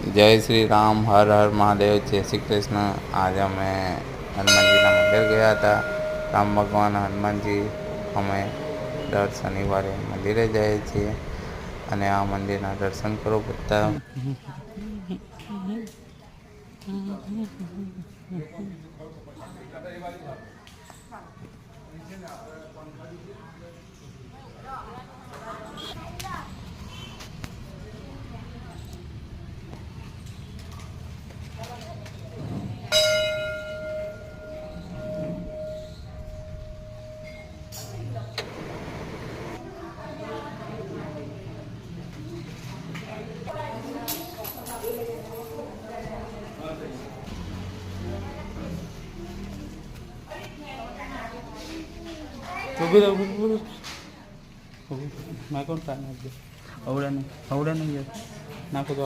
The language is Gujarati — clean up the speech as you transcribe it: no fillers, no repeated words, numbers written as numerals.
जय श्री राम, हर हर महादेव, जय श्री कृष्ण। आज અમે હનુમાનજીના મંદિર ગયા હતા। રામ ભગવાન હનુમાનજી અમે દર શનિવારે મંદિરે જઈએ છીએ અને આ મંદિરના દર્શન કરો બધા। मैं कौन अवड़ा नहीं नाको तो